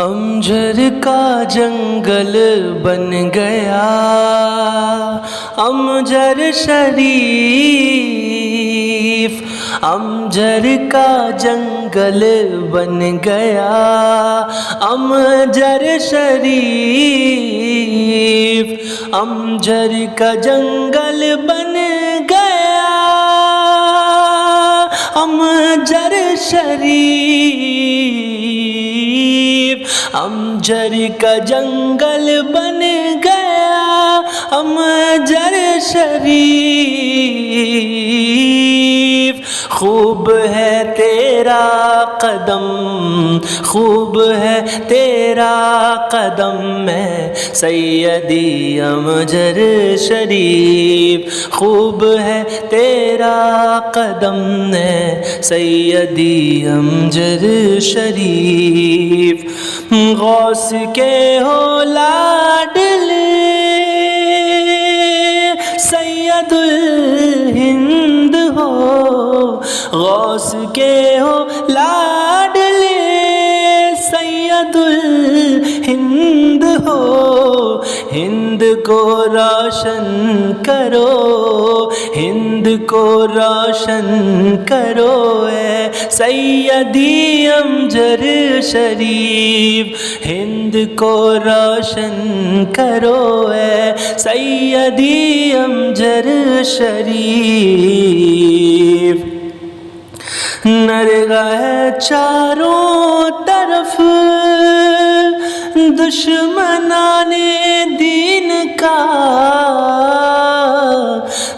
امجر کا جنگل بن گیا، امجر شریف، امجر کا جنگل بن گیا، امجر شریف، امجر کا جنگل بن گیا، امجر شریف، امجر کا جنگل بن گیا، امجر شریف، خوب ہے تیرا قدم، خوب ہے تیرا قدم میں سیدی امجر شریف، خوب ہے تیرا قدم میں سیدی امجر شریف، غوث کے ہو لاڈلے سید الہند ہو، غوث کے ہو لاڈلے سید الہند ہو، ہند کو روشن کرو، ہند کو روشن کرو اے سیدی امجر شریف، ہند کو روشن کرو اے سیدی امجر شریف، نرگا ہے چاروں طرف دشمنان دین کا،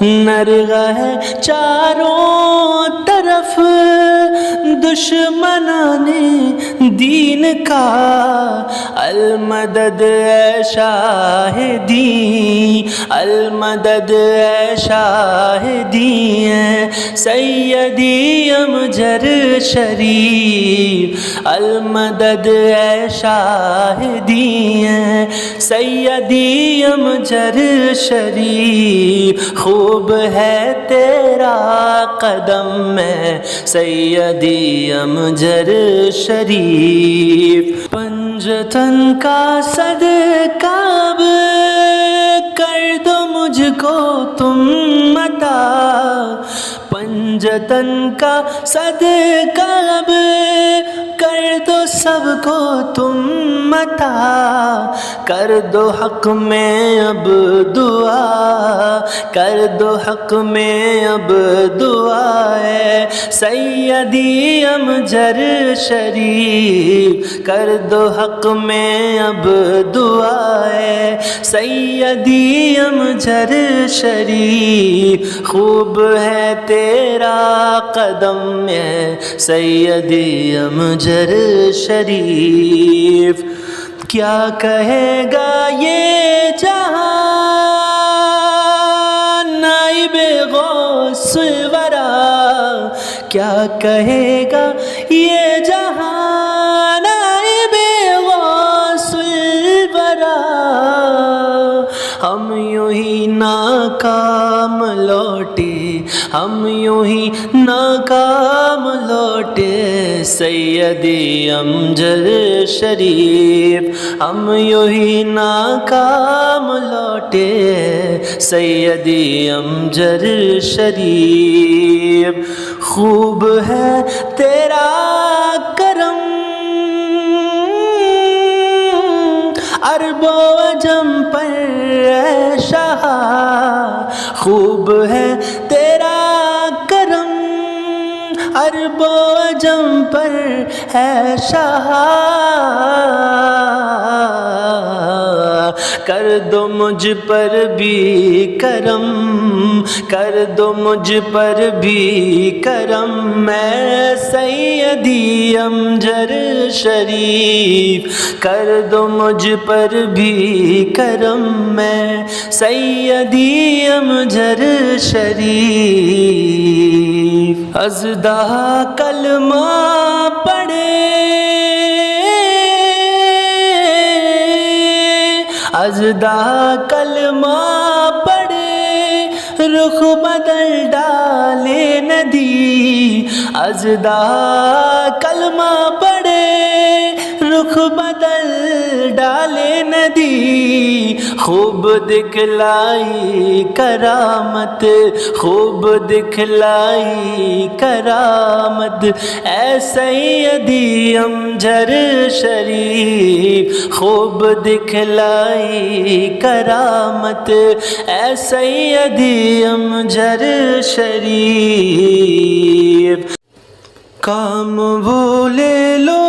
نرگا ہے چاروں طرف دشمنان دین کا، المدد اے شاہ دین، المدد اے شاہ دین سیدی امجر شریف، المدد اے شاہ دین سیدی امجر شریف، خوب ہے تیرا قدم میں سیدی امجر شریف، پنجتن کا صدقہ اب کر دو مجھ کو تم عطا، پنجتن کا صدقہ اب کر دو سب کو تم عطا، کر دو حق میں اب دعا، کر دو حق میں اب دعا ہے سیدی امجر شریف، کر دو حق میں اب دعا ہے سیدی امجر شریف، خوب ہے تیرا قدم ہے سیدی امجر شریف، کیا کہے گا یہ جہاں نائب غوث الورا، کیا کہے گا یہ جہاں نائب غوث الورا، ہم یوں ہی ناکام لوٹے، ہم یوں ہی ناکام لوٹے سیدی امجر شریف، ہم یوں ہی ناکام لوٹے سیدی امجر شریف، خوب ہے تیرا کرم عرب و عجم پر اے شاہ، خوب ہے تیرا کرم عرب و عجم پر ہے شاہ، کر دو مجھ پر بھی کرم، کر دو مجھ پر بھی کرم میں سیدی امجر شریف، کر دو مجھ پر بھی کرم میں سیدی امجر شریف، ازدہ کلمہ پڑھے، ازدہ کلمہ پڑھے رخ بدل ڈالے ندی، ازدہ کلمہ پڑھے رخ بدل خوب دکھلائی کرامت، خوب دکھلائی کرامت، اے سیدی امجر شریف، خوب دکھلائی کرامت، اے سیدی امجر شریف۔ کام وہ لے لو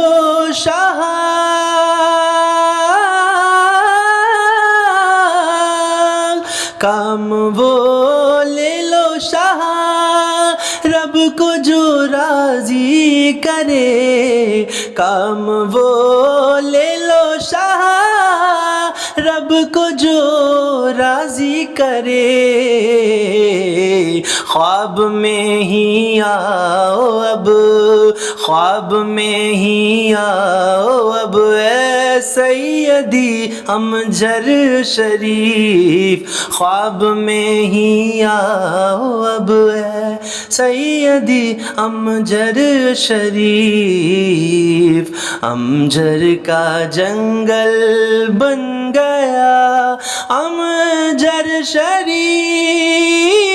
شاہ، کام وہ لے لو شاہ، رب کو جو راضی کرے، کام وہ لے لو شاہ، رب کو جو راضی کرے، خواب میں ہی آؤ اب، خواب میں ہی آؤ اب، اے سیدی امجر شریف، خواب میں ہی آؤ اب، اے سیدی امجر شریف۔ امجر کا جنگل بن گیا امجر شریف،